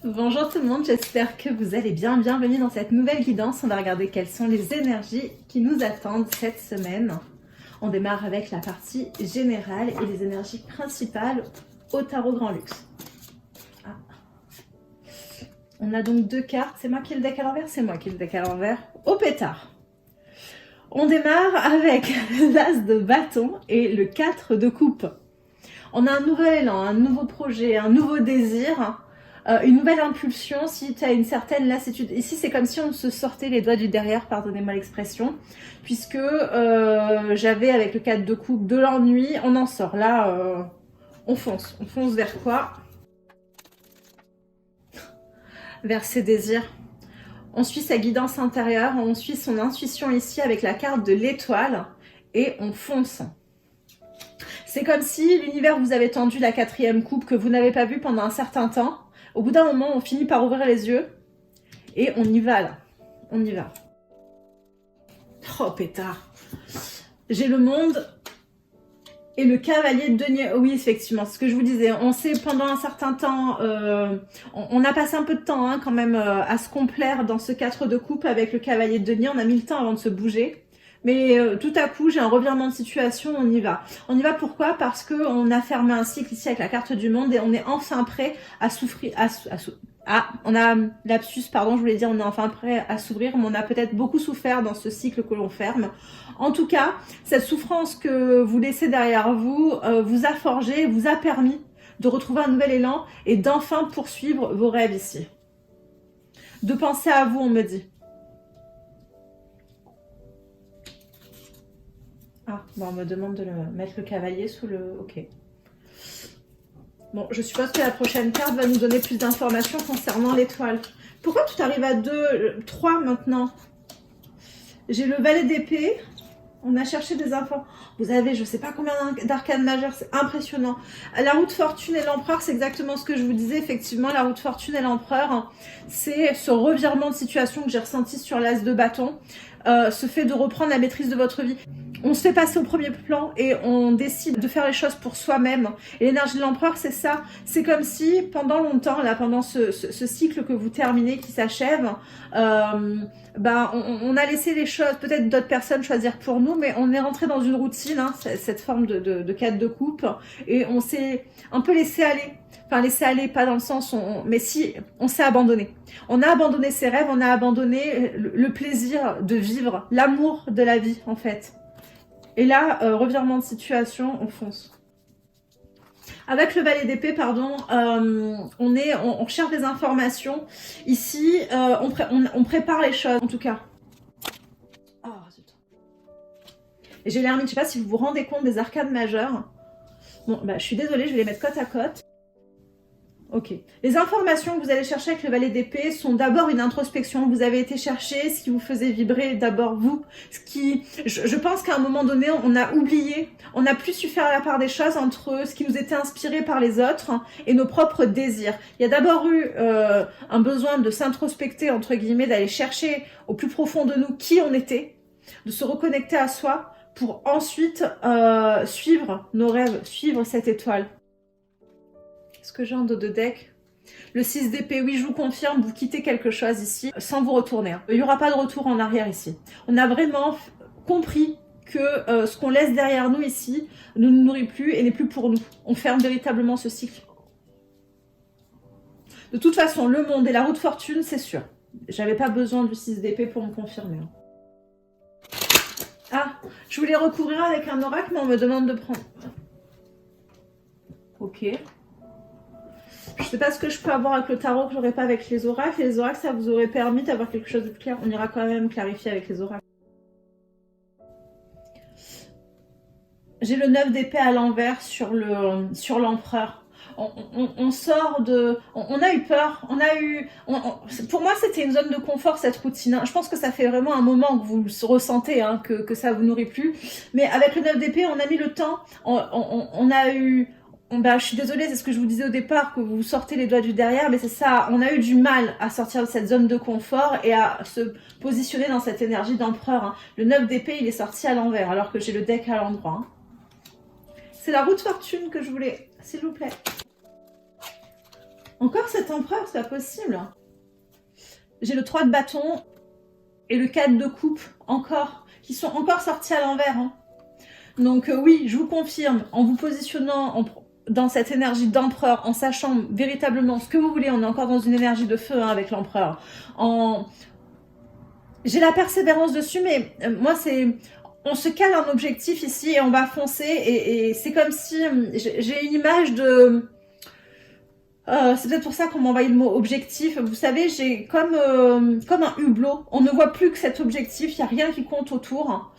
Bonjour tout le monde, j'espère que vous allez bien. Bienvenue dans cette nouvelle guidance. On va regarder quelles sont les énergies qui nous attendent cette semaine. On démarre avec la partie générale et les énergies principales au tarot Grand Luxe. Ah. On a donc deux cartes. C'est moi qui ai le deck à l'envers? C'est moi qui ai le deck à l'envers. Au pétard. On démarre avec l'as de bâton et le 4 de coupe. On a un nouvel élan, un nouveau projet, un nouveau désir. Une nouvelle impulsion si tu as une certaine lassitude. Ici, c'est comme si on se sortait les doigts du derrière, pardonnez-moi l'expression, puisque j'avais avec le 4 de coupe de l'ennui, on en sort. Là, on fonce vers quoi? Vers ses désirs. On suit sa guidance intérieure, on suit son intuition ici avec la carte de l'étoile et on fonce. C'est comme si l'univers vous avait tendu la 4e coupe que vous n'avez pas vue pendant un certain temps. Au bout d'un moment, on finit par ouvrir les yeux et on y va là. On y va. Oh pétard. J'ai le monde et le cavalier de denier. Oh, oui, effectivement, c'est ce que je vous disais. On sait pendant un certain temps, on a passé un peu de temps hein, quand même à se complaire dans ce 4 de coupe avec le cavalier de denier. On a mis le temps avant de se bouger. Mais tout à coup, j'ai un revirement de situation, on y va. On y va pourquoi? Parce qu'on a fermé un cycle ici avec la carte du monde et on est enfin prêt à souffrir. On a lapsus, pardon, je voulais dire on est enfin prêt à s'ouvrir, mais on a peut-être beaucoup souffert dans ce cycle que l'on ferme. En tout cas, cette souffrance que vous laissez derrière vous vous a forgé, vous a permis de retrouver un nouvel élan et d'enfin poursuivre vos rêves ici. De penser à vous, on me dit. Ah, bon, on me demande de mettre le cavalier sous le... Ok. Bon, je suppose que la prochaine carte va nous donner plus d'informations concernant l'étoile. Pourquoi tout arrive à 2, 3 maintenant? J'ai le valet d'épée. On a cherché des infos. Vous avez, je sais pas combien d'arcanes majeures, c'est impressionnant. La roue de fortune et l'empereur, c'est exactement ce que je vous disais. Effectivement, la roue de fortune et l'empereur, c'est ce revirement de situation que j'ai ressenti sur l'as de bâton. Ce fait de reprendre la maîtrise de votre vie. On se fait passer au premier plan et on décide de faire les choses pour soi-même. Et l'énergie de l'empereur, c'est ça. C'est comme si pendant longtemps, là, pendant ce cycle que vous terminez, qui s'achève, on a laissé les choses, peut-être d'autres personnes choisir pour nous, mais on est rentré dans une routine, hein, cette forme de 4 de coupe, et on s'est un peu laissé aller. Enfin, laisser aller, pas dans le sens, mais si, on s'est abandonné. On a abandonné ses rêves, on a abandonné le plaisir de vivre, l'amour de la vie, en fait. Et là, revirement de situation, on fonce. Avec le valet d'épée, pardon, on cherche des informations. Ici, on prépare les choses, en tout cas. Oh, zut. Et j'ai l'hermine, je sais pas si vous vous rendez compte des arcanes majeures. Bon, bah, je suis désolée, je vais les mettre côte à côte. Ok. Les informations que vous allez chercher avec le valet d'épée sont d'abord une introspection. Vous avez été chercher ce qui vous faisait vibrer d'abord vous. Ce qui, je pense qu'à un moment donné, on a oublié, on n'a plus su faire la part des choses entre ce qui nous était inspiré par les autres et nos propres désirs. Il y a d'abord eu un besoin de s'introspecter, entre guillemets, d'aller chercher au plus profond de nous qui on était, de se reconnecter à soi pour ensuite suivre nos rêves, suivre cette étoile. Qu'est-ce que j'ai en dos de deck? Le 6 d'épée, oui, je vous confirme, vous quittez quelque chose ici sans vous retourner. Il n'y aura pas de retour en arrière ici. On a vraiment compris que ce qu'on laisse derrière nous ici ne nous nourrit plus et n'est plus pour nous. On ferme véritablement ce cycle. De toute façon, le monde et la roue de fortune, c'est sûr. J'avais pas besoin du 6 d'épée pour me confirmer. Ah, je voulais recouvrir avec un oracle, mais on me demande de prendre. Ok. Je sais pas ce que je peux avoir avec le tarot que j'aurais pas avec les oracles. Et les oracles, ça vous aurait permis d'avoir quelque chose de plus clair. On ira quand même clarifier avec les oracles. J'ai le 9 d'épée à l'envers sur l'empereur. On sort de... On a eu peur. Pour moi, c'était une zone de confort, cette routine. Je pense que ça fait vraiment un moment que vous ressentez, hein, que ça vous nourrit plus. Mais avec le 9 d'épée, on a mis le temps. On a eu... je suis désolée, c'est ce que je vous disais au départ, que vous sortez les doigts du derrière, mais c'est ça, on a eu du mal à sortir de cette zone de confort et à se positionner dans cette énergie d'empereur. Hein. Le 9 d'épée, il est sorti à l'envers, alors que j'ai le deck à l'endroit. Hein. C'est la roue de fortune que je voulais, s'il vous plaît. Encore cet empereur, c'est pas possible. J'ai le 3 de bâton et le 4 de coupe, encore, qui sont encore sortis à l'envers. Hein. Donc oui, je vous confirme, en vous positionnant dans cette énergie d'empereur, en sachant véritablement ce que vous voulez, on est encore dans une énergie de feu hein, avec l'empereur. J'ai la persévérance dessus, mais moi c'est... On se cale un objectif ici et on va foncer et c'est comme si j'ai une image de... c'est peut-être pour ça qu'on m'a envoyé le mot objectif. Vous savez, j'ai comme un hublot. On ne voit plus que cet objectif, il n'y a rien qui compte autour.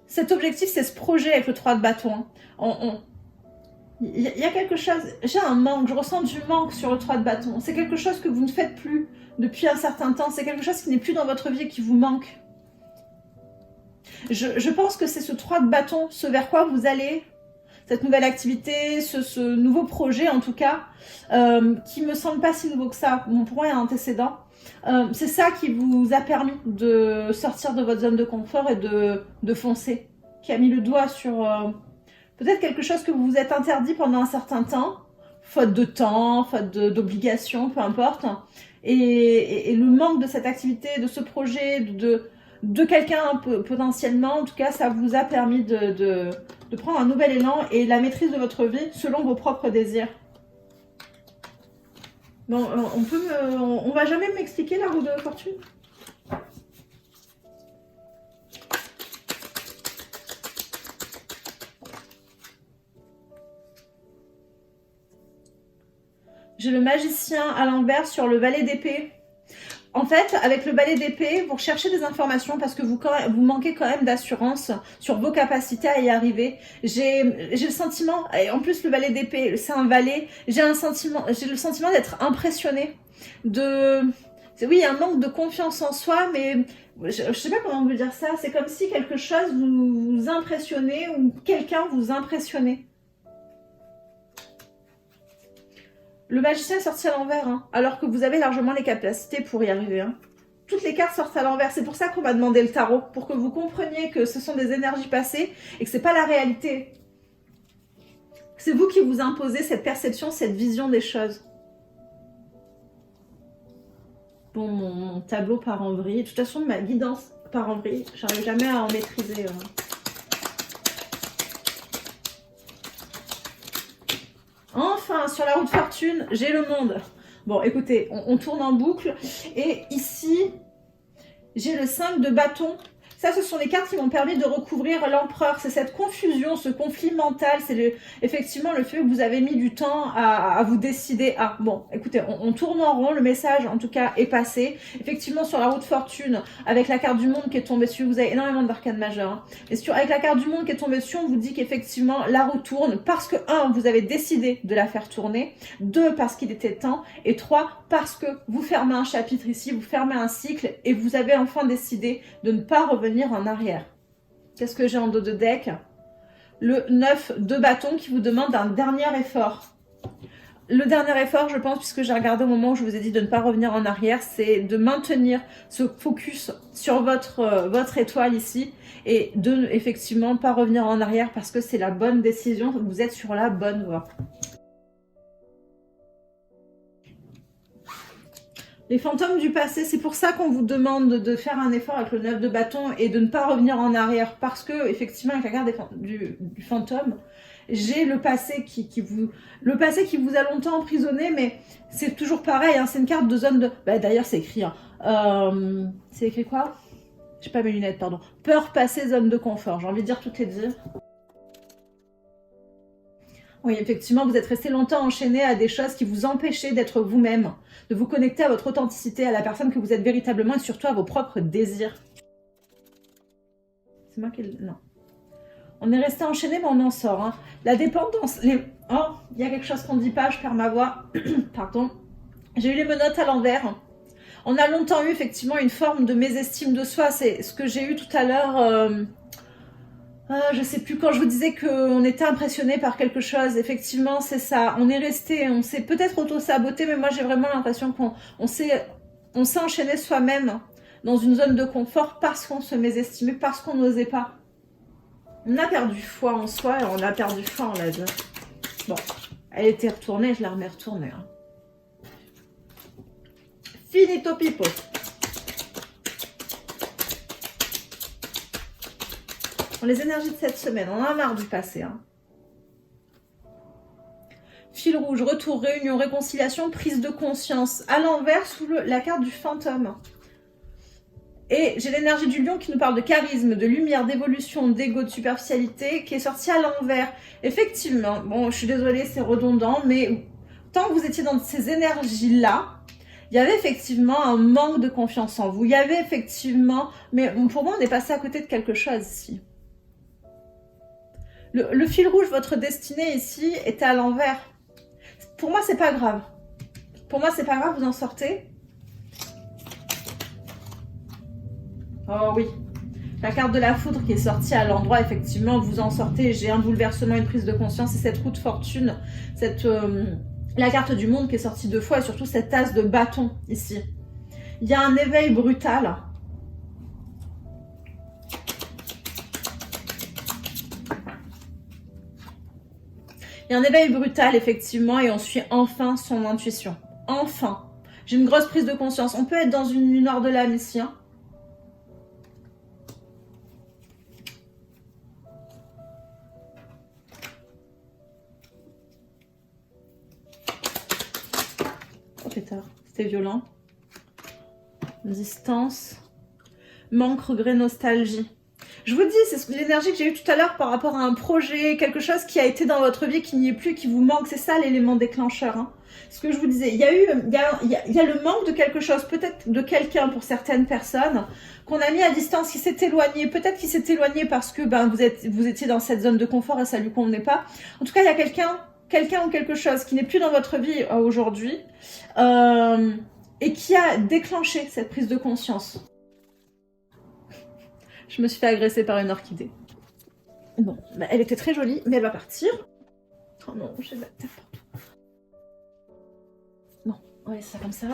Cet objectif, c'est ce projet avec le 3 de bâton. Il y a quelque chose, j'ai un manque, je ressens du manque sur le 3 de bâton. C'est quelque chose que vous ne faites plus depuis un certain temps. C'est quelque chose qui n'est plus dans votre vie et qui vous manque. Je pense que c'est ce 3 de bâton, ce vers quoi vous allez, cette nouvelle activité, ce nouveau projet en tout cas, qui me semble pas si nouveau que ça. Bon, pour moi, il y a un antécédent. C'est ça qui vous a permis de sortir de votre zone de confort et de foncer. Qui a mis le doigt sur peut-être quelque chose que vous vous êtes interdit pendant un certain temps, faute de temps, faute d'obligation, peu importe. Et le manque de cette activité, de ce projet, de quelqu'un potentiellement, en tout cas, ça vous a permis de prendre un nouvel élan et la maîtrise de votre vie selon vos propres désirs. Bon, on va jamais m'expliquer la roue de fortune? J'ai le magicien à l'envers sur le valet d'épée. En fait, avec le balai d'épée, vous recherchez des informations parce que vous manquez quand même d'assurance sur vos capacités à y arriver. J'ai le sentiment, et en plus le balai d'épée, c'est un valet, j'ai le sentiment d'être impressionnée. Oui, un manque de confiance en soi, mais je sais pas comment vous dire ça. C'est comme si quelque chose vous impressionnait ou quelqu'un vous impressionnait. Le magicien est sorti à l'envers, hein, alors que vous avez largement les capacités pour y arriver. Hein. Toutes les cartes sortent à l'envers. C'est pour ça qu'on va demander le tarot, pour que vous compreniez que ce sont des énergies passées et que c'est pas la réalité. C'est vous qui vous imposez cette perception, cette vision des choses. Bon, mon tableau part en vrille. De toute façon, ma guidance part en vrille. J'arrive jamais à en maîtriser. Enfin, sur la roue de fortune, j'ai le monde. Bon, écoutez, on tourne en boucle. Et ici, j'ai le 5 de bâton. Ça, ce sont les cartes qui m'ont permis de recouvrir l'empereur. C'est cette confusion, ce conflit mental. C'est effectivement le fait que vous avez mis du temps à vous décider. Ah, bon, écoutez, on tourne en rond. Le message, en tout cas, est passé. Effectivement, sur la roue de fortune, avec la carte du monde qui est tombée dessus, vous avez énormément d'arcanes majeures. Hein. Et avec la carte du monde qui est tombée dessus, on vous dit qu'effectivement, la roue tourne parce que, 1, vous avez décidé de la faire tourner. 2, parce qu'il était temps. Et 3, parce que vous fermez un chapitre ici, vous fermez un cycle et vous avez enfin décidé de ne pas revenir en arrière. Qu'est-ce que j'ai en dos de deck? Le 9 de bâton qui vous demande un dernier effort. Le dernier effort, je pense, puisque j'ai regardé au moment où je vous ai dit de ne pas revenir en arrière, c'est de maintenir ce focus sur votre étoile ici et de effectivement pas revenir en arrière parce que c'est la bonne décision, vous êtes sur la bonne voie. Les fantômes du passé, c'est pour ça qu'on vous demande de faire un effort avec le 9 de bâton et de ne pas revenir en arrière. Parce que, effectivement, avec la carte du fantôme, j'ai le passé qui vous a longtemps emprisonné, mais c'est toujours pareil, hein, c'est une carte de zone de... Bah, d'ailleurs, c'est écrit. Hein. C'est écrit quoi? J'ai pas mes lunettes, pardon. Peur, passé, zone de confort. J'ai envie de dire toutes les deux. Oui, effectivement, vous êtes resté longtemps enchaîné à des choses qui vous empêchaient d'être vous-même, de vous connecter à votre authenticité, à la personne que vous êtes véritablement et surtout à vos propres désirs. C'est moi qui... Non. On est resté enchaîné, mais on en sort. Hein. La dépendance... Oh, il y a quelque chose qu'on ne dit pas, je perds ma voix. Pardon. J'ai eu les menottes à l'envers. On a longtemps eu effectivement une forme de mésestime de soi. C'est ce que j'ai eu tout à l'heure... je sais plus, quand je vous disais qu'on était impressionné par quelque chose, effectivement c'est ça, on est resté, on s'est peut-être auto-saboté, mais moi j'ai vraiment l'impression qu'on s'est enchaîné soi-même dans une zone de confort parce qu'on se mésestimait, parce qu'on n'osait pas. On a perdu foi en soi et on a perdu foi en la vie. Bon, Elle était retournée, je la remets retournée. Hein. Finito pipo. Bon, les énergies de cette semaine, on en a marre du passé. Hein. Fil rouge, retour, réunion, réconciliation, prise de conscience. À l'envers, sous la carte du fantôme. Et j'ai l'énergie du lion qui nous parle de charisme, de lumière, d'évolution, d'ego, de superficialité, qui est sortie à l'envers. Effectivement, bon, je suis désolée, c'est redondant, mais tant que vous étiez dans ces énergies-là, il y avait effectivement un manque de confiance en vous. Il y avait effectivement... Mais pour moi, on est passé à côté de quelque chose ici. Le fil rouge, votre destinée ici, était à l'envers. Pour moi, c'est pas grave. Pour moi, c'est pas grave, vous en sortez. Oh oui. La carte de la foudre qui est sortie à l'endroit, effectivement, vous en sortez. J'ai un bouleversement, une prise de conscience et cette roue de fortune, la carte du monde qui est sortie 2 fois et surtout cette as de bâton ici. Il y a un éveil brutal. Il y a un éveil brutal, effectivement, et on suit enfin son intuition. Enfin. J'ai une grosse prise de conscience. On peut être dans une lueur de l'âme ici. Hein. Oh pétard, c'était violent. Distance. Manque, regret, nostalgie. Je vous dis, c'est l'énergie que j'ai eue tout à l'heure par rapport à un projet, quelque chose qui a été dans votre vie, qui n'y est plus, qui vous manque. C'est ça l'élément déclencheur. Hein. Ce que je vous disais, il y a le manque de quelque chose, peut-être de quelqu'un pour certaines personnes, qu'on a mis à distance, qui s'est éloigné. Peut-être qu'il s'est éloigné parce que vous étiez dans cette zone de confort et ça lui convenait pas. En tout cas, il y a quelqu'un ou quelque chose qui n'est plus dans votre vie aujourd'hui et qui a déclenché cette prise de conscience. Je me suis fait agresser par une orchidée. Bon, bah, elle était très jolie, mais elle va partir. Oh non, j'ai de la terre partout. Bon, on va laisser ça comme ça.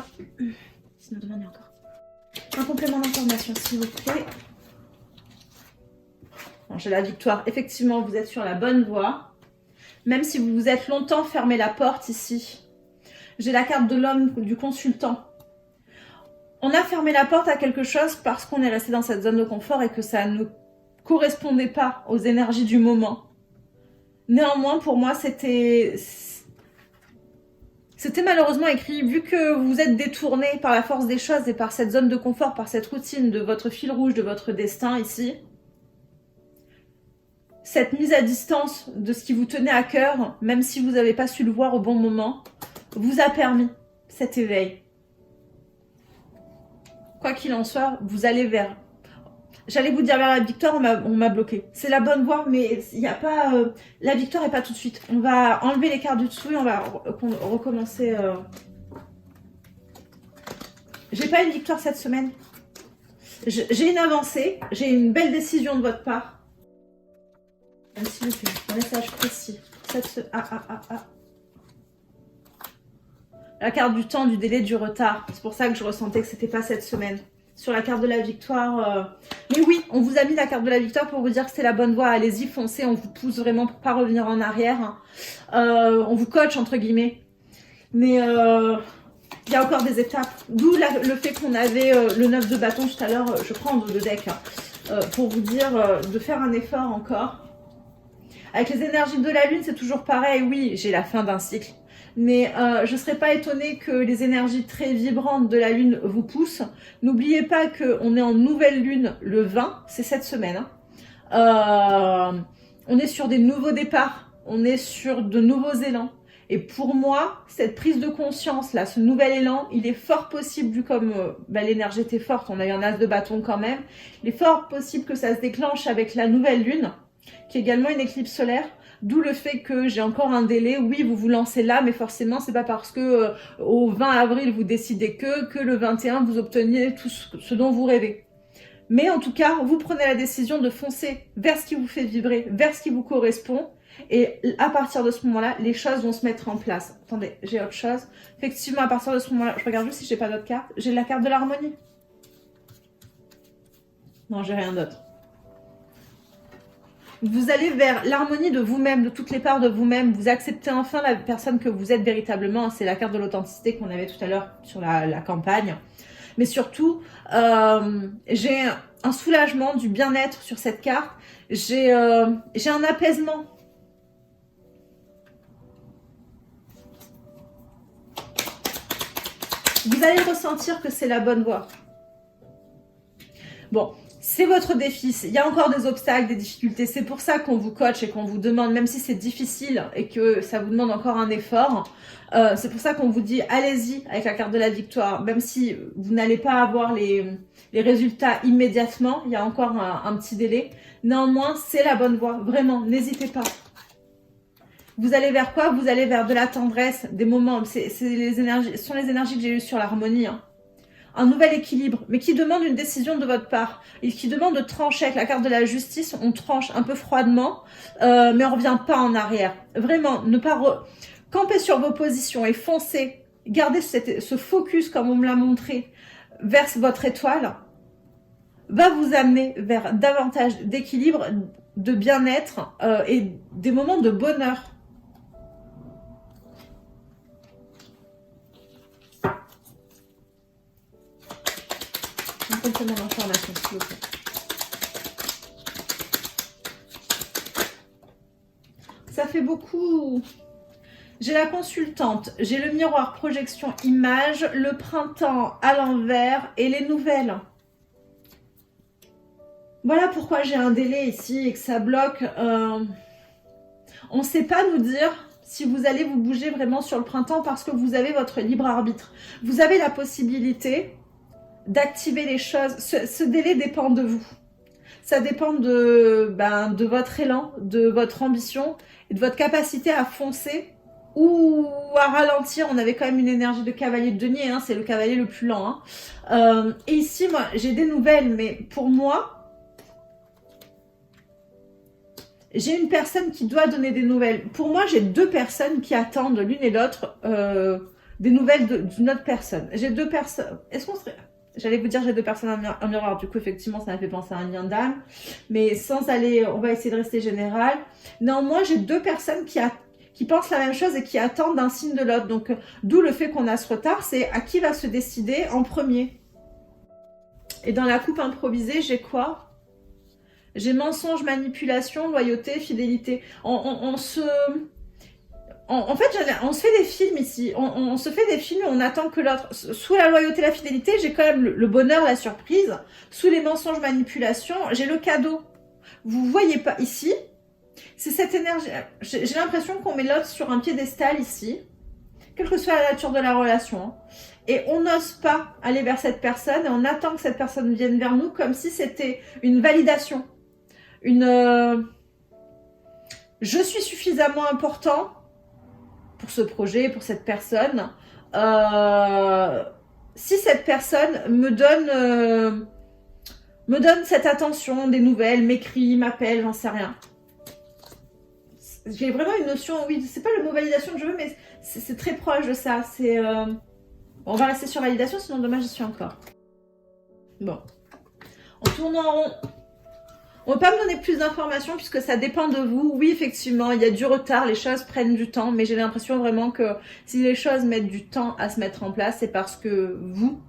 Sinon, demandez encore. Un complément d'information, s'il vous plaît. Bon, j'ai la victoire. Effectivement, vous êtes sur la bonne voie. Même si vous vous êtes longtemps fermé la porte ici. J'ai la carte de l'homme, du consultant. On a fermé la porte à quelque chose parce qu'on est resté dans cette zone de confort et que ça ne correspondait pas aux énergies du moment. Néanmoins, pour moi, c'était malheureusement écrit, vu que vous êtes détourné par la force des choses et par cette zone de confort, par cette routine de votre fil rouge, de votre destin ici, cette mise à distance de ce qui vous tenait à cœur, même si vous n'avez pas su le voir au bon moment, vous a permis cet éveil. Quoi qu'il en soit, vous allez vers... J'allais vous dire vers la victoire, on m'a bloqué. C'est la bonne voie, mais il n'y a pas... la victoire n'est pas tout de suite. On va enlever les cartes du dessous et on va recommencer. J'ai pas une victoire cette semaine. J'ai une avancée, j'ai une belle décision de votre part. S'il vous plaît, un message précis. La carte du temps, du délai, du retard. C'est pour ça que je ressentais que c'était pas cette semaine. Sur la carte de la victoire. Mais oui, on vous a mis la carte de la victoire pour vous dire que c'est la bonne voie. Allez-y, foncez. On vous pousse vraiment pour pas revenir en arrière. On vous coach, entre guillemets. Mais il y a encore des étapes. D'où le fait qu'on avait le 9 de bâton tout à l'heure. Je prends le deck pour vous dire de faire un effort encore. Avec les énergies de la lune, c'est toujours pareil. Oui, j'ai la fin d'un cycle. Mais je ne serais pas étonnée que les énergies très vibrantes de la lune vous poussent. N'oubliez pas qu'on est en nouvelle lune le 20, c'est cette semaine. Hein. On est sur des nouveaux départs, on est sur de nouveaux élans. Et pour moi, cette prise de conscience, là, ce nouvel élan, il est fort possible, vu comme l'énergie était forte, on a eu un as de bâton quand même, il est fort possible que ça se déclenche avec la nouvelle lune, qui est également une éclipse solaire. D'où le fait que j'ai encore un délai. Oui, vous vous lancez là, mais forcément, c'est pas parce que au 20 avril, vous décidez que le 21, vous obteniez tout ce dont vous rêvez. Mais en tout cas, vous prenez la décision de foncer vers ce qui vous fait vibrer, vers ce qui vous correspond. Et à partir de ce moment-là, les choses vont se mettre en place. Attendez, j'ai autre chose. Effectivement, à partir de ce moment-là, je regarde juste si j'ai pas d'autres cartes. J'ai la carte de l'harmonie. Non, j'ai rien d'autre. Vous allez vers l'harmonie de vous-même, de toutes les parts de vous-même. Vous acceptez enfin la personne que vous êtes véritablement. C'est la carte de l'authenticité qu'on avait tout à l'heure sur la campagne. Mais surtout, j'ai un soulagement, du bien-être sur cette carte. J'ai un apaisement. Vous allez ressentir que c'est la bonne voie. Bon, c'est votre défi. Il y a encore des obstacles, des difficultés. C'est pour ça qu'on vous coach et qu'on vous demande, même si c'est difficile et que ça vous demande encore un effort, c'est pour ça qu'on vous dit allez-y avec la carte de la victoire. Même si vous n'allez pas avoir les résultats immédiatement, il y a encore un petit délai. Néanmoins, c'est la bonne voie. Vraiment, n'hésitez pas. Vous allez vers quoi? Vous allez vers de la tendresse, des moments. Ce sont les énergies que j'ai eues sur l'harmonie. Hein. Un nouvel équilibre, mais qui demande une décision de votre part. Et qui demande de trancher avec la carte de la justice. On tranche un peu froidement, mais on ne revient pas en arrière. Vraiment, ne pas camper sur vos positions et foncer. Gardez ce focus, comme on me l'a montré, vers votre étoile, va vous amener vers davantage d'équilibre, de bien-être et des moments de bonheur. Complément d'information, s'il vous plaît. Ça fait beaucoup. J'ai la consultante, j'ai le miroir projection image, le printemps à l'envers et les nouvelles. Voilà pourquoi j'ai un délai ici et que ça bloque. On ne sait pas nous dire si vous allez vous bouger vraiment sur le printemps parce que vous avez votre libre arbitre. Vous avez la possibilité d'activer les choses. Ce délai dépend de vous. Ça dépend de votre élan, de votre ambition et de votre capacité à foncer ou à ralentir. On avait quand même une énergie de cavalier de denier, hein, c'est le cavalier le plus lent. Hein. Et ici, moi, j'ai des nouvelles, mais pour moi, j'ai une personne qui doit donner des nouvelles. Pour moi, j'ai deux personnes qui attendent l'une et l'autre des nouvelles d'une autre personne. J'ai deux personnes. Est-ce qu'on serait... J'allais vous dire j'ai deux personnes en miroir, du coup effectivement ça m'a fait penser à un lien d'âme, mais sans aller, on va essayer de rester général. Néanmoins j'ai deux personnes qui pensent la même chose et qui attendent un signe de l'autre, donc d'où le fait qu'on a ce retard, c'est à qui va se décider en premier. Et dans la coupe improvisée j'ai quoi? J'ai mensonge, manipulation, loyauté, fidélité. En fait, on se fait des films ici. On se fait des films, on attend que l'autre... Sous la loyauté, la fidélité, j'ai quand même le bonheur, la surprise. Sous les mensonges, manipulation, j'ai le cadeau. Vous voyez pas ici. C'est cette énergie... J'ai l'impression qu'on met l'autre sur un piédestal ici. Quelle que soit la nature de la relation. Hein. Et on n'ose pas aller vers cette personne. Et on attend que cette personne vienne vers nous comme si c'était une validation. Je suis suffisamment important pour ce projet, pour cette personne. Si cette personne me donne cette attention, des nouvelles, m'écrit, m'appelle, j'en sais rien. J'ai vraiment une notion, oui, c'est pas le mot validation que je veux, mais c'est très proche de ça. On va rester sur validation, sinon demain j'y suis encore. Bon. En tournant en rond. On ne peut pas me donner plus d'informations puisque ça dépend de vous. Oui, effectivement, il y a du retard, les choses prennent du temps, mais j'ai l'impression vraiment que si les choses mettent du temps à se mettre en place, c'est parce que vous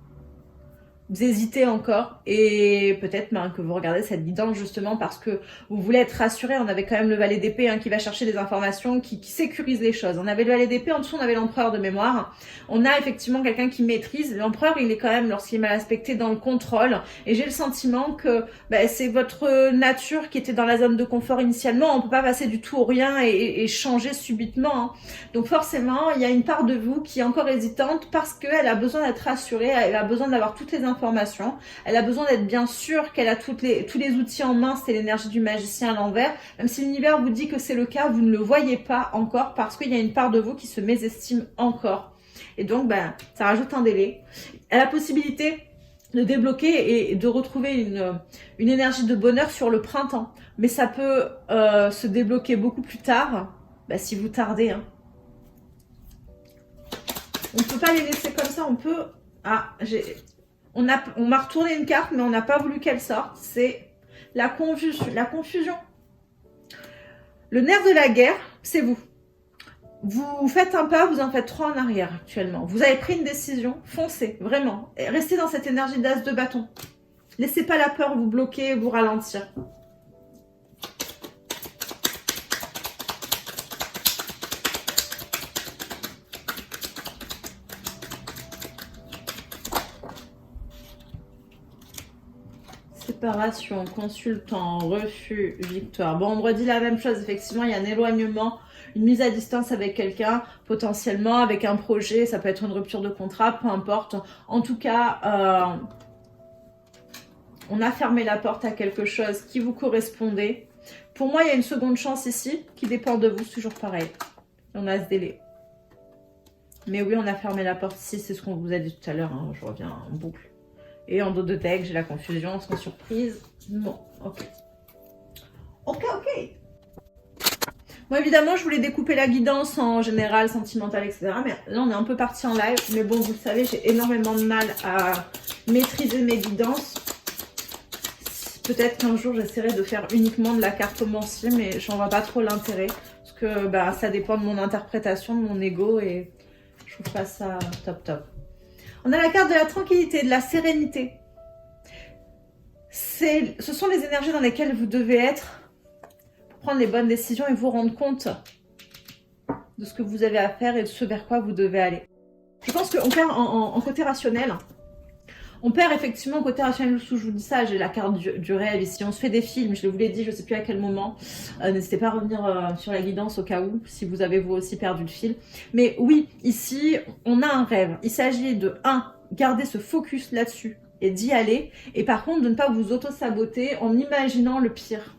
hésitez encore et peut-être que vous regardez cette guidance justement parce que vous voulez être rassuré. On avait quand même le valet d'épée qui va chercher des informations, qui sécurise les choses. On avait le valet d'épée, en dessous on avait l'empereur de mémoire. On a effectivement quelqu'un qui maîtrise. L'empereur, il est quand même, lorsqu'il est mal aspecté, dans le contrôle. Et j'ai le sentiment que c'est votre nature qui était dans la zone de confort initialement. On peut pas passer du tout au rien et changer subitement. Hein. Donc forcément, il y a une part de vous qui est encore hésitante parce qu'elle a besoin d'être rassurée, elle a besoin d'avoir toutes les informations. Elle a besoin d'être bien sûre qu'elle a tous les outils en main. C'est l'énergie du magicien à l'envers. Même si l'univers vous dit que c'est le cas, vous ne le voyez pas encore parce qu'il y a une part de vous qui se mésestime encore. Et donc, ça rajoute un délai. Elle a la possibilité de débloquer et de retrouver une énergie de bonheur sur le printemps. Mais ça peut se débloquer beaucoup plus tard si vous tardez. Hein. On ne peut pas les laisser comme ça. On peut... On m'a retourné une carte, mais on n'a pas voulu qu'elle sorte. C'est la confusion. Le nerf de la guerre, c'est vous. Vous faites un pas, vous en faites 3 en arrière actuellement. Vous avez pris une décision, foncez, vraiment. Et restez dans cette énergie d'as de bâton. Laissez pas la peur vous bloquer, vous ralentir. Séparation, consultant, refus, victoire. Bon, on me redit la même chose. Effectivement, il y a un éloignement, une mise à distance avec quelqu'un, potentiellement avec un projet. Ça peut être une rupture de contrat, peu importe. En tout cas, on a fermé la porte à quelque chose qui vous correspondait. Pour moi, il y a une seconde chance ici qui dépend de vous. C'est toujours pareil. On a ce délai. Mais oui, on a fermé la porte ici. C'est ce qu'on vous a dit tout à l'heure. Hein. Je reviens en boucle. Et en dos de deck, j'ai la confusion, sans surprise. Bon, ok. Ok. Bon, évidemment, je voulais découper la guidance en général, sentimentale, etc. Mais là, on est un peu parti en live. Mais bon, vous le savez, j'ai énormément de mal à maîtriser mes guidances. Peut-être qu'un jour, j'essaierai de faire uniquement de la cartomancie, mais j'en vois pas trop l'intérêt. Parce que bah, ça dépend de mon interprétation, de mon ego, et je trouve pas ça top. On a la carte de la tranquillité, de la sérénité. Ce sont les énergies dans lesquelles vous devez être pour prendre les bonnes décisions et vous rendre compte de ce que vous avez à faire et de ce vers quoi vous devez aller. Je pense qu'on perd en côté rationnel. On perd effectivement en côté rationnel, où je vous dis ça, j'ai la carte du rêve ici. On se fait des films, je vous l'ai dit, je ne sais plus à quel moment. N'hésitez pas à revenir sur la guidance au cas où, si vous avez vous aussi perdu le fil. Mais oui, ici, on a un rêve. Il s'agit de, garder ce focus là-dessus et d'y aller. Et par contre, de ne pas vous auto-saboter en imaginant le pire.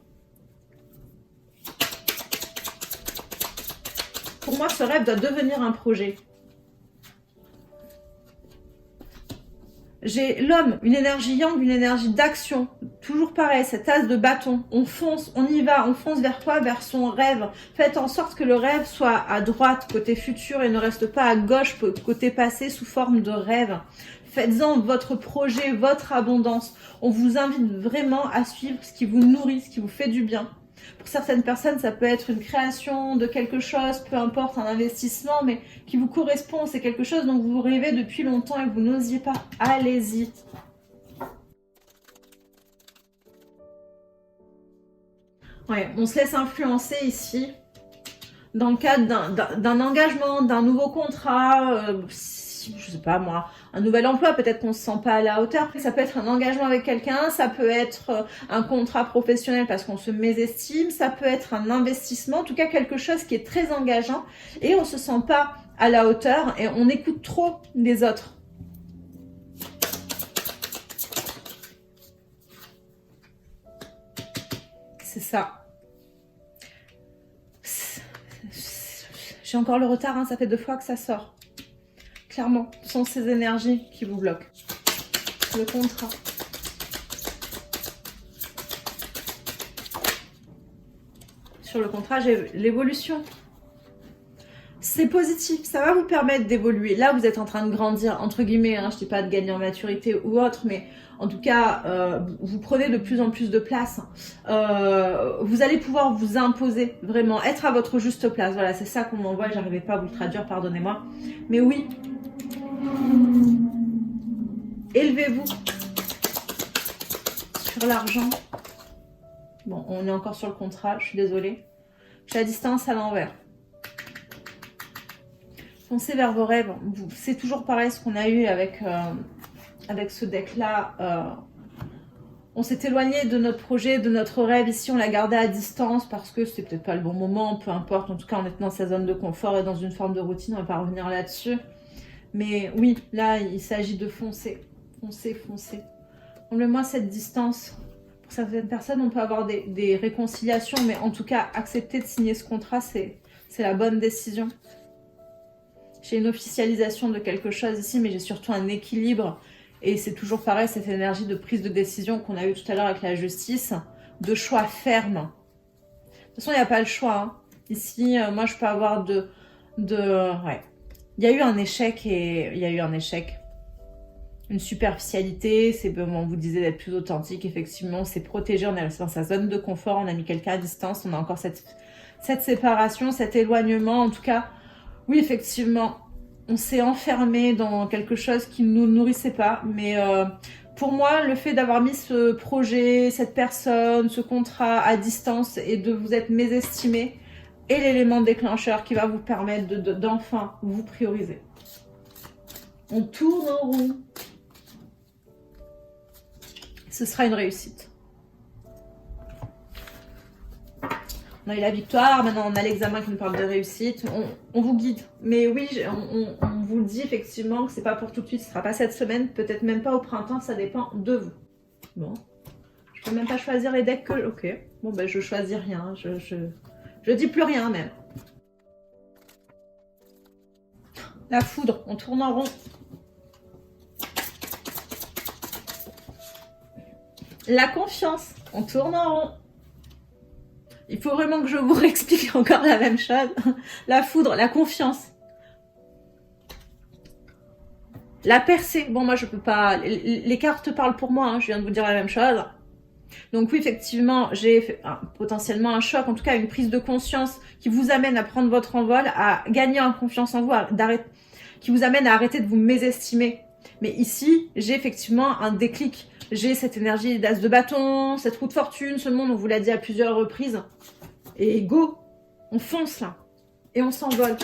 Pour moi, ce rêve doit devenir un projet. J'ai l'homme, une énergie yang, une énergie d'action. Toujours pareil, cette as de bâton. On fonce, on y va, on fonce vers quoi? Vers son rêve. Faites en sorte que le rêve soit à droite, côté futur, et ne reste pas à gauche, côté passé, sous forme de rêve. Faites-en votre projet, votre abondance. On vous invite vraiment à suivre ce qui vous nourrit, ce qui vous fait du bien. Pour certaines personnes, ça peut être une création de quelque chose, peu importe, un investissement, mais qui vous correspond. C'est quelque chose dont vous rêvez depuis longtemps et que vous n'osiez pas. Allez-y. Ouais, on se laisse influencer ici dans le cadre d'un engagement, d'un nouveau contrat, je sais pas moi, un nouvel emploi, peut-être qu'on se sent pas à la hauteur. Ça peut être un engagement avec quelqu'un, ça peut être un contrat professionnel parce qu'on se mésestime, ça peut être un investissement, en tout cas quelque chose qui est très engageant et on se sent pas à la hauteur et on écoute trop les autres. C'est ça. J'ai encore le retard, hein, ça fait 2 fois que ça sort. Clairement, ce sont ces énergies qui vous bloquent. Le contrat. Sur le contrat, j'ai l'évolution. C'est positif, ça va vous permettre d'évoluer. Là, vous êtes en train de grandir, entre guillemets, hein, je ne dis pas de gagner en maturité ou autre, mais en tout cas, vous prenez de plus en plus de place. Vous allez pouvoir vous imposer, vraiment, être à votre juste place. Voilà, c'est ça qu'on m'envoie, j'arrivais pas à vous le traduire, pardonnez-moi. Mais oui, élevez-vous sur l'argent. Bon, on est encore sur le contrat, je suis désolée. J'ai la distance à l'envers. Foncez vers vos rêves. C'est toujours pareil ce qu'on a eu avec ce deck-là. On s'est éloigné de notre projet, de notre rêve. Ici, on l'a gardé à distance parce que c'était peut-être pas le bon moment, peu importe. En tout cas, on est dans sa zone de confort et dans une forme de routine. On va pas revenir là-dessus. Mais oui, là, il s'agit de foncer. Foncer. Enlevez-moi cette distance. Pour certaines personnes, on peut avoir des réconciliations, mais en tout cas, accepter de signer ce contrat, c'est la bonne décision. J'ai une officialisation de quelque chose ici, mais j'ai surtout un équilibre. Et c'est toujours pareil, cette énergie de prise de décision qu'on a eu tout à l'heure avec la justice, de choix ferme. De toute façon, il n'y a pas le choix. Hein. Ici, moi, je peux avoir ouais. Il y a eu un échec et il y a eu un échec. Une superficialité, c'est, on vous disait d'être plus authentique, effectivement, c'est protégé, on est resté dans sa zone de confort, on a mis quelqu'un à distance, on a encore cette cette séparation, cet éloignement, en tout cas, oui, effectivement, on s'est enfermé dans quelque chose qui ne nous nourrissait pas. Mais pour moi, le fait d'avoir mis ce projet, cette personne, ce contrat à distance et de vous être mésestimé est l'élément déclencheur qui va vous permettre d'enfin vous prioriser. On tourne en rond. Ce sera une réussite. On a eu la victoire, maintenant on a l'examen qui nous parle de réussite. On vous guide. Mais oui, on vous le dit effectivement que c'est pas pour tout de suite. Ce sera pas cette semaine, peut-être même pas au printemps, ça dépend de vous. Bon. Je peux même pas choisir les decks que... Ok. Bon, ben je choisis rien. Je dis plus rien même. La foudre, on tourne en rond. La confiance, on tourne en rond. Il faut vraiment que je vous réexplique encore la même chose. La foudre, la confiance. La percée. Bon, moi, je peux pas... Les cartes parlent pour moi, hein. Je viens de vous dire la même chose. Donc oui, effectivement, j'ai potentiellement un choc, en tout cas une prise de conscience qui vous amène à prendre votre envol, à gagner en confiance en vous, qui vous amène à arrêter de vous mésestimer. Mais ici, j'ai effectivement un déclic. J'ai cette énergie d'as de bâton, cette roue de fortune, ce monde, on vous l'a dit à plusieurs reprises. Et go, on fonce là. Et on s'envole.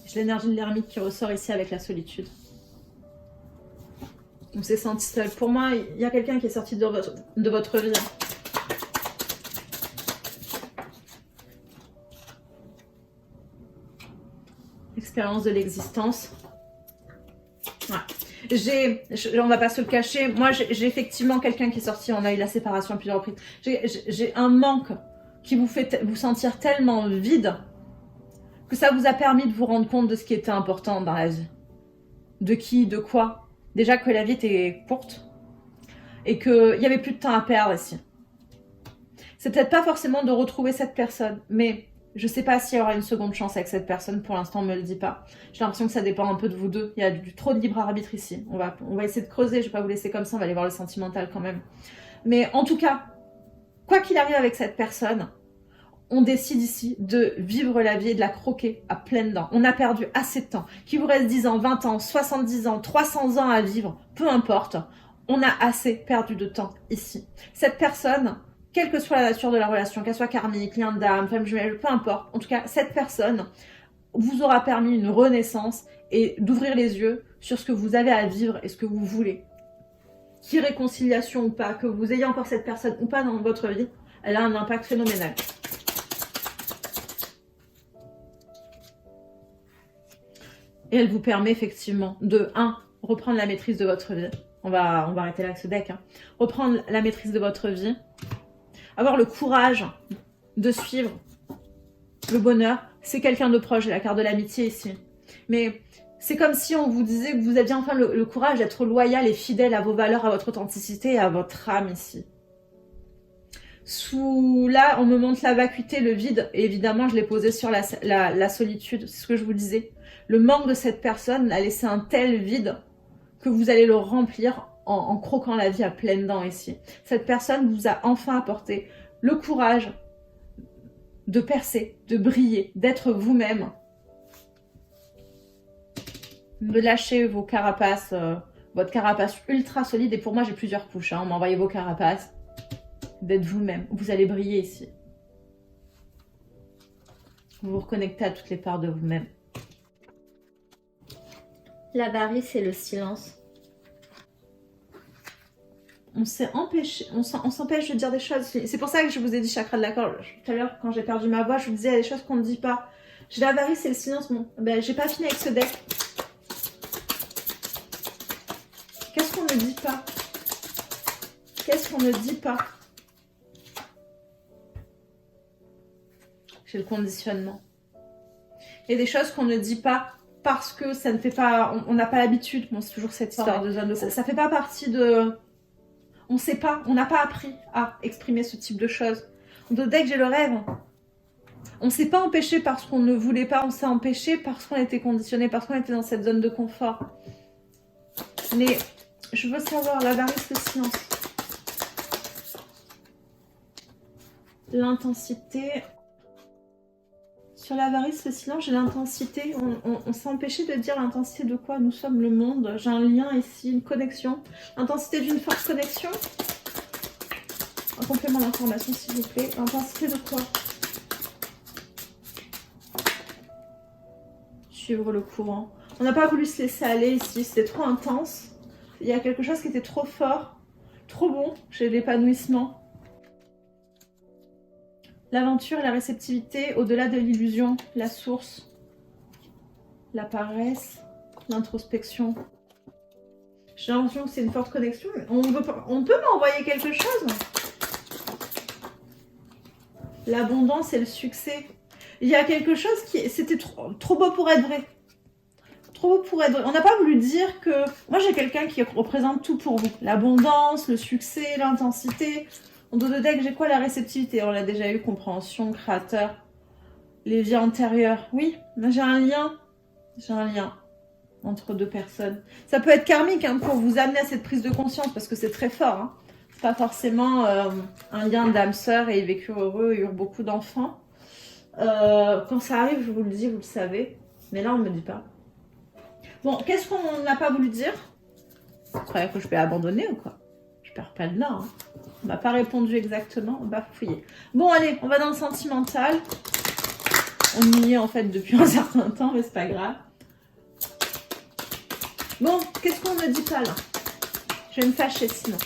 J'ai l'énergie de l'ermite qui ressort ici avec la solitude. On s'est senti seul. Pour moi, il y a quelqu'un qui est sorti de votre vie. Expérience de l'existence. Ouais. On va pas se le cacher, moi j'ai effectivement quelqu'un qui est sorti, on a eu la séparation à plusieurs reprises. J'ai un manque qui vous fait vous sentir tellement vide que ça vous a permis de vous rendre compte de ce qui était important dans la vie. De qui, de quoi. Déjà que la vie était courte et qu'il n'y avait plus de temps à perdre ici. C'est peut-être pas forcément de retrouver cette personne, mais je sais pas s'il y aura une seconde chance avec cette personne, pour l'instant on me le dit pas. J'ai l'impression que ça dépend un peu de vous deux, il y a trop de libre arbitre ici. On va essayer de creuser, je vais pas vous laisser comme ça, on va aller voir le sentimental quand même. Mais en tout cas, quoi qu'il arrive avec cette personne, on décide ici de vivre la vie et de la croquer à pleines dents. On a perdu assez de temps. Qu'il vous reste 10 ans, 20 ans, 70 ans, 300 ans à vivre, peu importe. On a assez perdu de temps ici. Cette personne, quelle que soit la nature de la relation, qu'elle soit karmique, lien d'âme, femme jumelle, peu importe. En tout cas, cette personne vous aura permis une renaissance et d'ouvrir les yeux sur ce que vous avez à vivre et ce que vous voulez. Qu'irréconciliation ou pas, que vous ayez encore cette personne ou pas dans votre vie, elle a un impact phénoménal. Et elle vous permet effectivement de, 1, reprendre la maîtrise de votre vie. On va arrêter là avec ce deck. Hein. Reprendre la maîtrise de votre vie. Avoir le courage de suivre le bonheur. C'est quelqu'un de proche, j'ai la carte de l'amitié ici. Mais c'est comme si on vous disait que vous aviez enfin le courage d'être loyal et fidèle à vos valeurs, à votre authenticité et à votre âme ici. Sous là, on me montre la vacuité, le vide. Et évidemment, je l'ai posé sur la solitude. C'est ce que je vous disais. Le manque de cette personne a laissé un tel vide que vous allez le remplir en croquant la vie à pleines dents ici. Cette personne vous a enfin apporté le courage de percer, de briller, d'être vous-même, de lâcher vos carapaces, votre carapace ultra solide. Et pour moi, j'ai plusieurs couches. Hein. On m'a envoyé vos carapaces. D'être vous-même. Vous allez briller ici. Vous vous reconnectez à toutes les parts de vous-même. L'avarice et le silence. On s'est empêché, on s'empêche de dire des choses. C'est pour ça que je vous ai dit chakra de l'accord. Tout à l'heure, quand j'ai perdu ma voix, je vous disais, il y a des choses qu'on ne dit pas. J'ai l'avarice et le silence. Bon, ben, j'ai pas fini avec ce deck. Qu'est-ce qu'on ne dit pas? Qu'est-ce qu'on ne dit pas? J'ai le conditionnement. Il y a des choses qu'on ne dit pas parce que ça ne fait pas... On n'a pas l'habitude. Bon, c'est toujours cette histoire de zone de... Ça fait pas partie de... On sait pas, on n'a pas appris à exprimer ce type de choses. Donc dès que j'ai le rêve, on s'est pas empêché parce qu'on ne voulait pas, on s'est empêché parce qu'on était conditionné, parce qu'on était dans cette zone de confort. Mais Je veux savoir l'avarice, le silence. L'intensité. Sur l'avarice, le silence, j'ai l'intensité. On s'est empêché de dire l'intensité de quoi? Nous sommes le monde. J'ai un lien ici, une connexion. L'intensité d'une forte connexion. Un complément d'information, s'il vous plaît. L'intensité de quoi? Suivre le courant. On n'a pas voulu se laisser aller ici. C'était trop intense. Il y a quelque chose qui était trop fort, trop bon chez l'épanouissement. L'aventure et la réceptivité au-delà de l'illusion, la source, la paresse, l'introspection. J'ai l'impression que c'est une forte connexion. On peut m'envoyer quelque chose. L'abondance et le succès. Il y a quelque chose qui... C'était trop beau pour être vrai. Trop beau pour être vrai. On n'a pas voulu dire que... Moi, j'ai quelqu'un qui représente tout pour vous. L'abondance, le succès, l'intensité... En dos de deck, j'ai quoi? La réceptivité. On l'a déjà eu, compréhension, créateur, les vies antérieures. Oui, j'ai un lien. J'ai un lien entre deux personnes. Ça peut être karmique hein, pour vous amener à cette prise de conscience parce que c'est très fort. Hein. C'est pas forcément un lien d'âme sœur et ils vécurent heureux et eurent beaucoup d'enfants. Quand ça arrive, je vous le dis, vous le savez. Mais là, on ne me dit pas. Bon, qu'est-ce qu'on n'a pas voulu dire? Vous croyez que je vais abandonner ou quoi? Je perds pas le nord. Hein. On m'a pas répondu exactement, on va fouiller. Bon, allez, on va dans le sentimental. On y est en fait depuis un certain temps, mais c'est pas grave. Bon, qu'est-ce qu'on ne dit pas là? Je vais me fâcher sinon.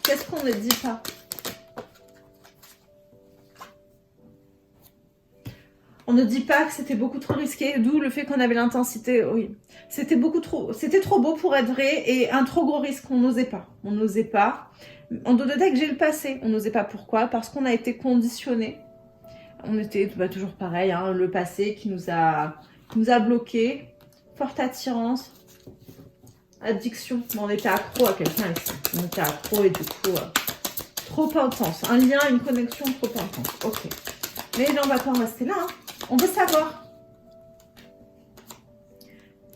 Qu'est-ce qu'on ne dit pas? On ne dit pas que c'était beaucoup trop risqué, d'où le fait qu'on avait l'intensité. Oui, c'était trop beau pour être vrai et un trop gros risque. On n'osait pas. On n'osait pas. En dos de deck, j'ai le passé. On n'osait pas. Pourquoi? Parce qu'on a été conditionné. On était toujours pareil. Hein, le passé qui nous a bloqués. Forte attirance, addiction. Bon, on était accro à quelqu'un ici. On était accro et du coup trop intense. Un lien, une connexion trop intense. Ok. Mais là, on va pas en rester là. Hein. On veut savoir.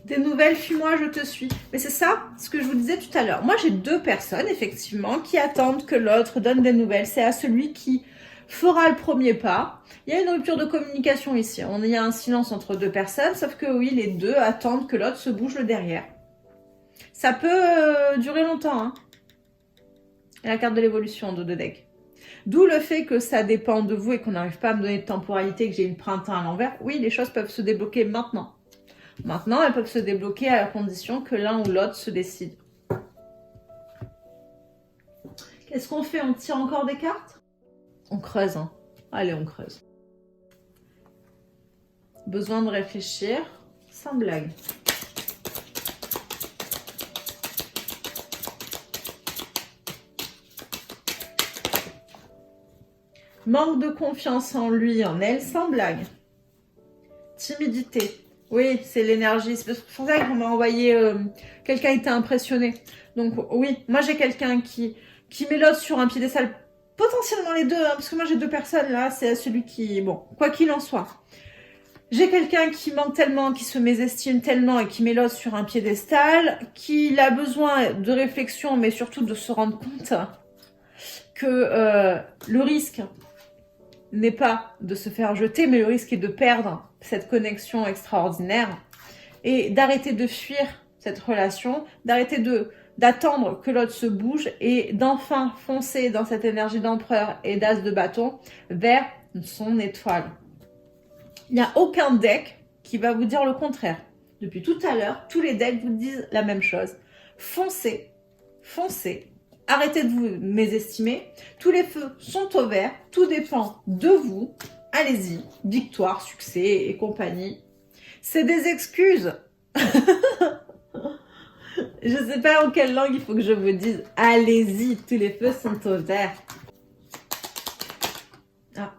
Des nouvelles, fuis-moi, je te suis. Mais c'est ça, ce que je vous disais tout à l'heure. Moi, j'ai deux personnes, effectivement, qui attendent que l'autre donne des nouvelles. C'est à celui qui fera le premier pas. Il y a une rupture de communication ici. Il y a un silence entre deux personnes, sauf que oui, les deux attendent que l'autre se bouge le derrière. Ça peut durer longtemps. Hein. Et la carte de l'évolution en dos de deck. D'où le fait que ça dépend de vous et qu'on n'arrive pas à me donner de temporalité, que j'ai eu le printemps à l'envers. Oui, les choses peuvent se débloquer maintenant. Maintenant, elles peuvent se débloquer à la condition que l'un ou l'autre se décide. Qu'est-ce qu'on fait? On tire encore des cartes? On creuse. Hein. Allez, on creuse. Besoin de réfléchir. Sans blague. Manque de confiance en lui, en elle, sans blague. Timidité. Oui, c'est l'énergie. C'est pour ça qu'on m'a envoyé... quelqu'un était impressionné. Donc oui, moi j'ai quelqu'un qui met l'autre sur un piédestal. Potentiellement les deux, hein, parce que moi j'ai deux personnes là. C'est celui qui... Bon, quoi qu'il en soit. J'ai quelqu'un qui manque tellement, qui se mésestime tellement et qui met l'autre sur un piédestal, qu'il a besoin de réflexion, mais surtout de se rendre compte que le risque... n'est pas de se faire jeter, mais le risque est de perdre cette connexion extraordinaire et d'arrêter de fuir cette relation, d'arrêter d'attendre que l'autre se bouge et d'enfin foncer dans cette énergie d'empereur et d'as de bâton vers son étoile. Il n'y a aucun deck qui va vous dire le contraire. Depuis tout à l'heure, tous les decks vous disent la même chose. Foncez, foncez. Arrêtez de vous mésestimer. Tous les feux sont au vert. Tout dépend de vous. Allez-y. Victoire, succès et compagnie. C'est des excuses. Je ne sais pas en quelle langue il faut que je vous dise. Allez-y. Tous les feux sont au vert. Ah.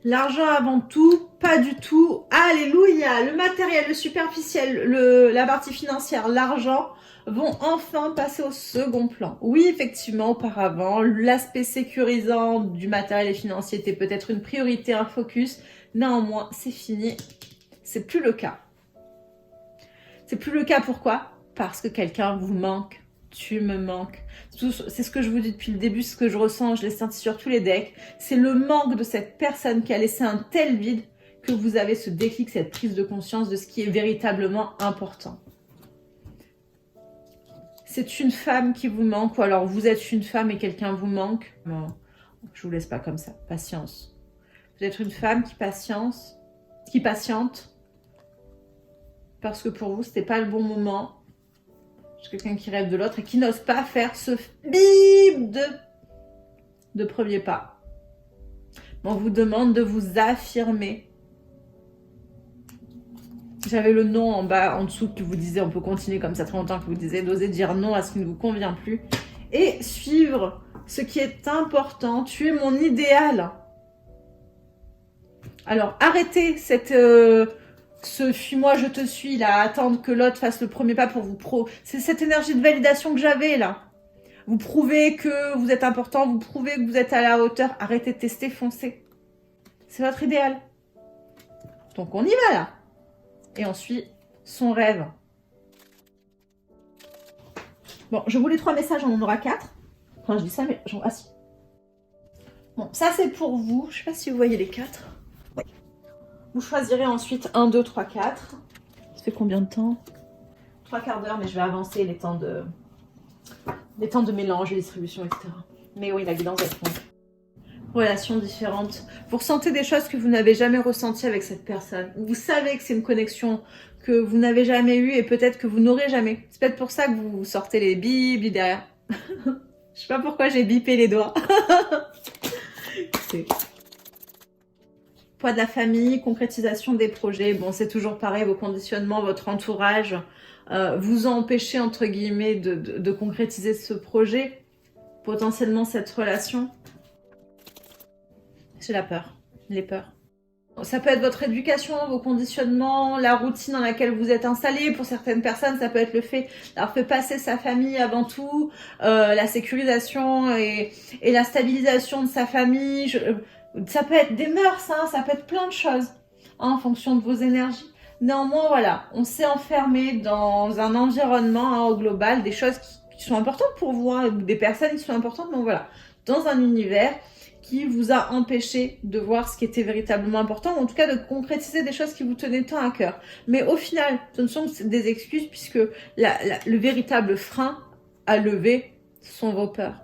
L'argent avant tout, pas du tout. Alléluia. Le matériel, le superficiel, la partie financière, l'argent vont enfin passer au second plan. Oui, effectivement, auparavant, l'aspect sécurisant du matériel et financier était peut-être une priorité, un focus. Néanmoins, c'est fini. C'est plus le cas. C'est plus le cas, pourquoi? Parce que quelqu'un vous manque. Tu me manques. C'est ce que je vous dis depuis le début, ce que je ressens, je l'ai senti sur tous les decks. C'est le manque de cette personne qui a laissé un tel vide que vous avez ce déclic, cette prise de conscience de ce qui est véritablement important. C'est une femme qui vous manque, ou alors vous êtes une femme et quelqu'un vous manque. Non, je vous laisse pas comme ça. Patience. Vous êtes une femme qui patiente, parce que pour vous, c'était pas le bon moment. C'est quelqu'un qui rêve de l'autre et qui n'ose pas faire ce bip de premier pas. On vous demande de vous affirmer. J'avais le non en bas, en dessous, qui vous disait, on peut continuer comme ça très longtemps, que vous disiez d'oser dire non à ce qui ne vous convient plus. Et suivre ce qui est important. Tu es mon idéal. Alors, arrêtez ce fuis-moi, je te suis, là, à attendre que l'autre fasse le premier pas pour vous C'est cette énergie de validation que j'avais, là. Vous prouvez que vous êtes important, vous prouvez que vous êtes à la hauteur. Arrêtez de tester, foncez. C'est votre idéal. Donc, on y va, là. Et ensuite, son rêve. Bon, je voulais 3 messages, on en aura 4. Enfin, je dis ça, mais... Ah si. Bon, ça, c'est pour vous. Je sais pas si vous voyez les 4. Oui. Vous choisirez ensuite 1, 2, 3, 4. Ça fait combien de temps? 3 quarts d'heure, mais je vais avancer les temps de mélange, les distributions, etc. Mais oui, la guidance va être longue. Relations différentes. Vous ressentez des choses que vous n'avez jamais ressenties avec cette personne. Vous savez que c'est une connexion que vous n'avez jamais eue et peut-être que vous n'aurez jamais. C'est peut-être pour ça que vous sortez les bips derrière. Je sais pas pourquoi j'ai bipé les doigts. Poids de la famille, concrétisation des projets. Bon, c'est toujours pareil, vos conditionnements, votre entourage vous empêchez, entre guillemets, de concrétiser ce projet, potentiellement cette relation. J'ai la peur, les peurs. Ça peut être votre éducation, vos conditionnements, la routine dans laquelle vous êtes installé. Pour certaines personnes, ça peut être le fait d'avoir fait passer sa famille avant tout, la sécurisation et la stabilisation de sa famille. Ça peut être des mœurs, hein, ça peut être plein de choses en fonction de vos énergies. Néanmoins, voilà, on s'est enfermé dans un environnement au global, des choses qui sont importantes pour vous, hein, des personnes qui sont importantes, donc voilà, dans un univers qui vous a empêché de voir ce qui était véritablement important, ou en tout cas de concrétiser des choses qui vous tenaient tant à cœur. Mais au final, ce ne sont que des excuses, puisque le véritable frein à lever, ce sont vos peurs.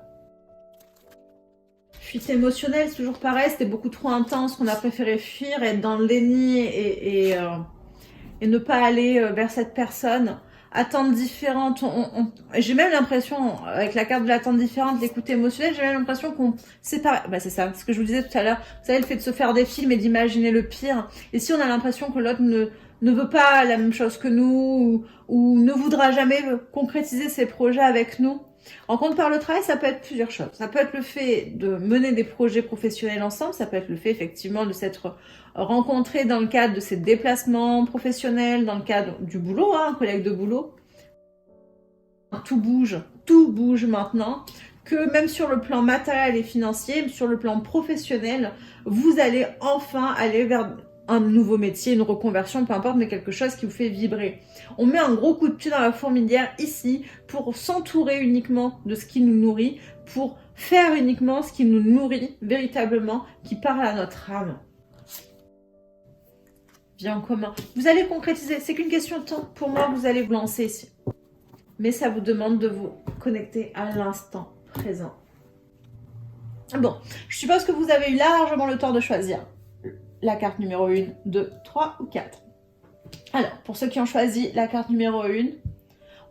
Fuite émotionnelle, c'est toujours pareil, c'était beaucoup trop intense, qu'on a préféré fuir, être dans le déni et ne pas aller vers cette personne. Attentes différentes, j'ai même l'impression, avec la carte de l'attente différente, l'écoute émotionnelle, j'ai même l'impression qu'on sépare. Bah c'est ça, ce que je vous disais tout à l'heure. Vous savez, le fait de se faire des films et d'imaginer le pire. Et si on a l'impression que l'autre ne veut pas la même chose que nous, ou ne voudra jamais concrétiser ses projets avec nous. En compte par le travail, ça peut être plusieurs choses. Ça peut être le fait de mener des projets professionnels ensemble, ça peut être le fait effectivement de s'être rencontrés dans le cadre de ces déplacements professionnels, dans le cadre du boulot, hein, un collègue de boulot. Tout bouge maintenant, que même sur le plan matériel et financier, sur le plan professionnel, vous allez enfin aller vers un nouveau métier, une reconversion, peu importe, mais quelque chose qui vous fait vibrer. On met un gros coup de pied dans la fourmilière ici pour s'entourer uniquement de ce qui nous nourrit, pour faire uniquement ce qui nous nourrit véritablement, qui parle à notre âme. Bien en commun. Vous allez concrétiser, c'est qu'une question de temps. Pour moi, vous allez vous lancer ici. Mais ça vous demande de vous connecter à l'instant présent. Bon, je suppose que vous avez eu largement le temps de choisir la carte numéro 1, 2, 3 ou 4. Alors, pour ceux qui ont choisi la carte numéro 1,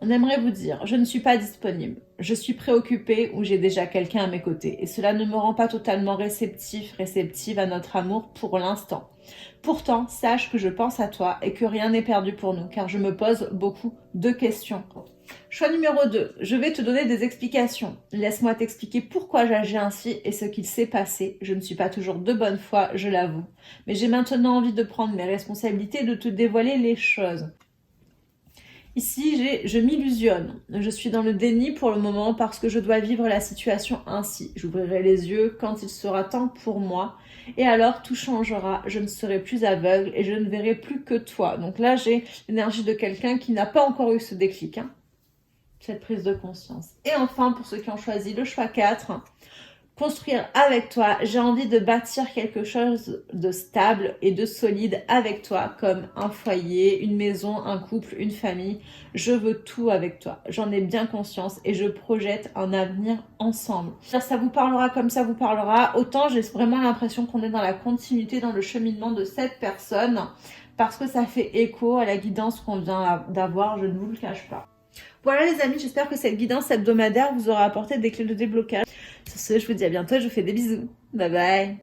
on aimerait vous dire, je ne suis pas disponible, je suis préoccupée ou j'ai déjà quelqu'un à mes côtés et cela ne me rend pas totalement réceptive à notre amour pour l'instant. Pourtant, sache que je pense à toi et que rien n'est perdu pour nous car je me pose beaucoup de questions. Choix numéro 2, je vais te donner des explications. Laisse-moi t'expliquer pourquoi j'agis ainsi et ce qu'il s'est passé. Je ne suis pas toujours de bonne foi, je l'avoue. Mais j'ai maintenant envie de prendre mes responsabilités et de te dévoiler les choses. Ici, je m'illusionne. Je suis dans le déni pour le moment parce que je dois vivre la situation ainsi. J'ouvrirai les yeux quand il sera temps pour moi et alors tout changera, je ne serai plus aveugle et je ne verrai plus que toi. Donc là, j'ai l'énergie de quelqu'un qui n'a pas encore eu ce déclic, hein, cette prise de conscience. Et enfin, pour ceux qui ont choisi le choix 4, construire avec toi, j'ai envie de bâtir quelque chose de stable et de solide avec toi, comme un foyer, une maison, un couple, une famille. Je veux tout avec toi. J'en ai bien conscience et je projette un avenir ensemble. Ça vous parlera comme ça vous parlera. Autant j'ai vraiment l'impression qu'on est dans la continuité, dans le cheminement de cette personne, parce que ça fait écho à la guidance qu'on vient d'avoir, je ne vous le cache pas. Voilà les amis, j'espère que cette guidance hebdomadaire vous aura apporté des clés de déblocage. Sur ce, je vous dis à bientôt, je vous fais des bisous. Bye bye.